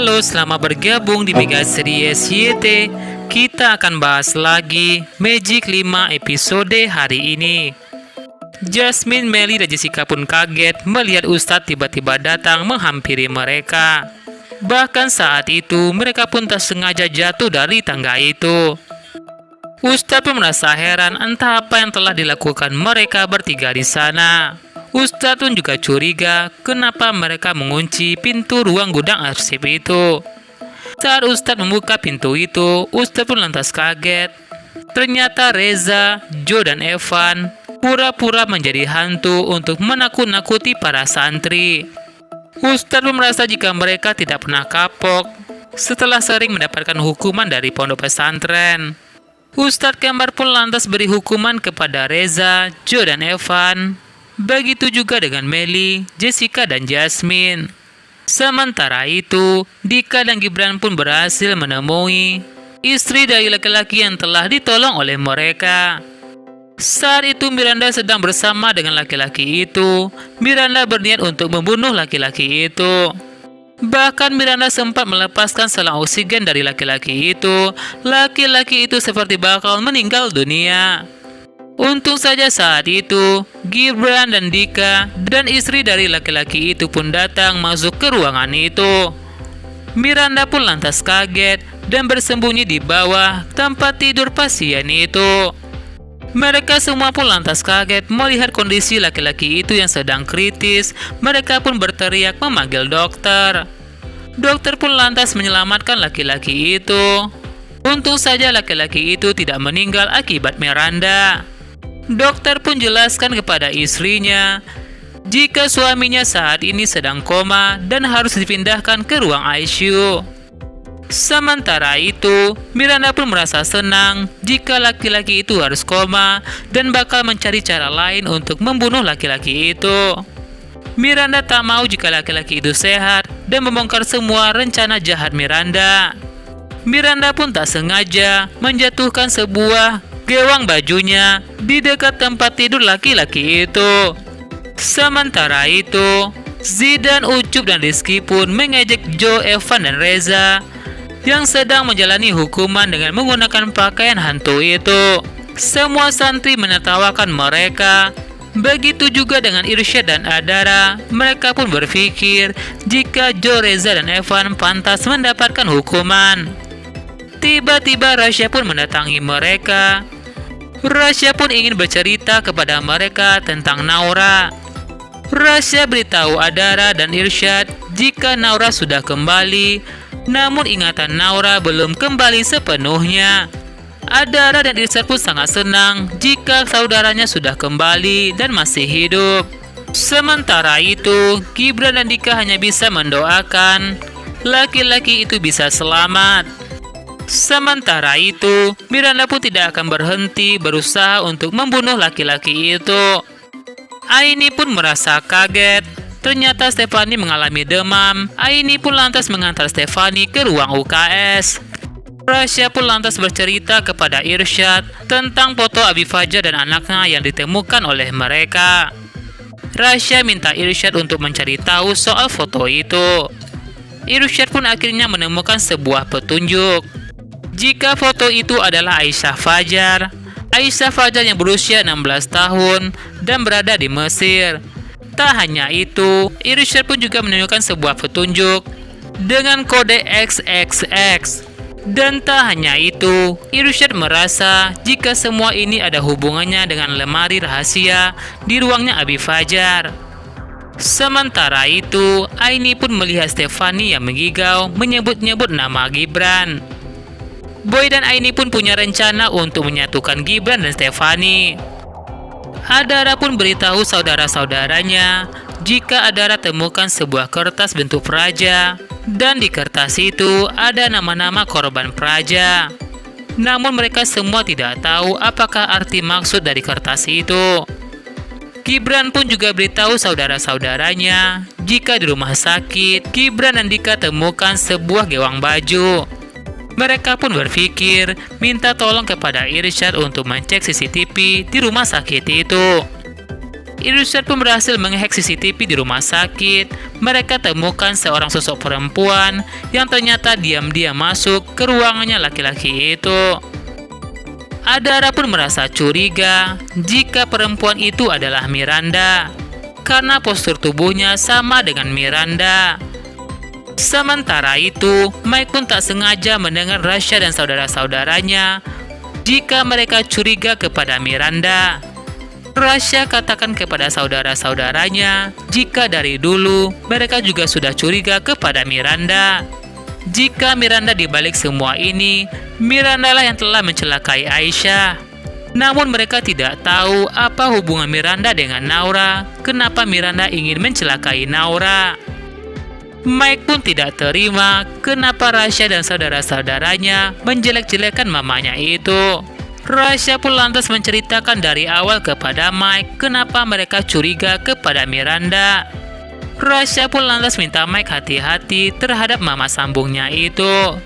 Halo, selamat bergabung di Mega Series YT. Kita akan bahas lagi Magic 5 episode hari ini. Jasmine, Melly, dan Jessica pun kaget melihat Ustadz tiba-tiba datang menghampiri mereka. Bahkan saat itu mereka pun tak sengaja jatuh dari tangga itu. Ustadz pun merasa heran entah apa yang telah dilakukan mereka bertiga di sana. Ustadz pun juga curiga kenapa mereka mengunci pintu ruang gudang arsip itu. Saat Ustadz membuka pintu itu, Ustadz pun lantas kaget. Ternyata Reza, Joe, dan Evan pura-pura menjadi hantu untuk menakut-nakuti para santri. Ustadz pun merasa jika mereka tidak pernah kapok setelah sering mendapatkan hukuman dari pondok pesantren. Ustadz Kembar pun lantas beri hukuman kepada Reza, Joe, dan Evan. Begitu juga dengan Melly, Jessica, dan Jasmine. Sementara itu, Dika dan Gibran pun berhasil menemui istri dari laki-laki yang telah ditolong oleh mereka. Saat itu Miranda sedang bersama dengan laki-laki itu. Miranda berniat untuk membunuh laki-laki itu. Bahkan Miranda sempat melepaskan selang oksigen dari laki-laki itu. Laki-laki itu seperti bakal meninggal dunia. Untung saja saat itu, Gibran dan Dika dan istri dari laki-laki itu pun datang masuk ke ruangan itu. Miranda pun lantas kaget dan bersembunyi di bawah tempat tidur pasien itu. Mereka semua pun lantas kaget melihat kondisi laki-laki itu yang sedang kritis. Mereka pun berteriak memanggil dokter. Dokter pun lantas menyelamatkan laki-laki itu. Untung saja laki-laki itu tidak meninggal akibat Miranda. Dokter pun jelaskan kepada istrinya jika suaminya saat ini sedang koma dan harus dipindahkan ke ruang ICU. Sementara itu, Miranda pun merasa senang jika laki-laki itu harus koma dan bakal mencari cara lain untuk membunuh laki-laki itu. Miranda tak mau jika laki-laki itu sehat dan membongkar semua rencana jahat Miranda. Miranda pun tak sengaja menjatuhkan sebuah gewang bajunya di dekat tempat tidur laki-laki itu. Sementara itu, Zidan, Ucup, dan Rizky pun mengejek Joe, Evan, dan Reza yang sedang menjalani hukuman dengan menggunakan pakaian hantu itu. Semua santri menertawakan mereka. Begitu juga dengan Irsyad dan Adara. Mereka pun berpikir jika Joe, Reza, dan Evan pantas mendapatkan hukuman. Tiba-tiba Rasya pun mendatangi mereka. Rasya pun ingin bercerita kepada mereka tentang Naura. Rasya beritahu Adara dan Irsyad jika Naura sudah kembali, namun ingatan Naura belum kembali sepenuhnya. Adara dan Irsyad pun sangat senang jika saudaranya sudah kembali dan masih hidup. Sementara itu, Gibran dan Dika hanya bisa mendoakan laki-laki itu bisa selamat. Sementara itu, Miranda pun tidak akan berhenti berusaha untuk membunuh laki-laki itu. Aini pun merasa kaget. Ternyata Stefani mengalami demam. Aini pun lantas mengantar Stefani ke ruang UKS. Rasya pun lantas bercerita kepada Irsyad tentang foto Abi Fajar dan anaknya yang ditemukan oleh mereka. Rasya minta Irsyad untuk mencari tahu soal foto itu. Irsyad pun akhirnya menemukan sebuah petunjuk. Jika foto itu adalah Aisyah Fajar. Aisyah Fajar yang berusia 16 tahun dan berada di Mesir. Tak hanya itu, Irsyad pun juga menunjukkan sebuah petunjuk dengan kode XXX. Dan tak hanya itu, Irsyad merasa jika semua ini ada hubungannya dengan lemari rahasia di ruangnya Abi Fajar. Sementara itu, Aini pun melihat Stefani yang menggigau menyebut-nyebut nama Gibran. Boy dan Aini pun punya rencana untuk menyatukan Gibran dan Stefani. Adara pun beritahu saudara-saudaranya jika Adara temukan sebuah kertas bentuk praja dan di kertas itu ada nama-nama korban praja. Namun mereka semua tidak tahu apakah arti maksud dari kertas itu. Gibran pun juga beritahu saudara-saudaranya jika di rumah sakit Gibran dan Dika temukan sebuah gewang baju. Mereka pun berpikir minta tolong kepada Irsyad untuk mencek CCTV di rumah sakit itu. Irsyad pun berhasil menghack CCTV di rumah sakit. Mereka temukan seorang sosok perempuan yang ternyata diam-diam masuk ke ruangannya laki-laki itu. Adara pun merasa curiga jika perempuan itu adalah Miranda, karena postur tubuhnya sama dengan Miranda. Sementara itu, Mike pun tak sengaja mendengar Rasya dan saudara-saudaranya jika mereka curiga kepada Miranda. Rasya katakan kepada saudara-saudaranya jika dari dulu mereka juga sudah curiga kepada Miranda. Jika Miranda dibalik semua ini, Miranda lah yang telah mencelakai Aisyah. Namun mereka tidak tahu apa hubungan Miranda dengan Naura, kenapa Miranda ingin mencelakai Naura. Mike pun tidak terima kenapa Rasya dan saudara-saudaranya menjelek-jelekan mamanya itu. Rasya pun lantas menceritakan dari awal kepada Mike kenapa mereka curiga kepada Miranda. Rasya pun lantas minta Mike hati-hati terhadap mama sambungnya itu.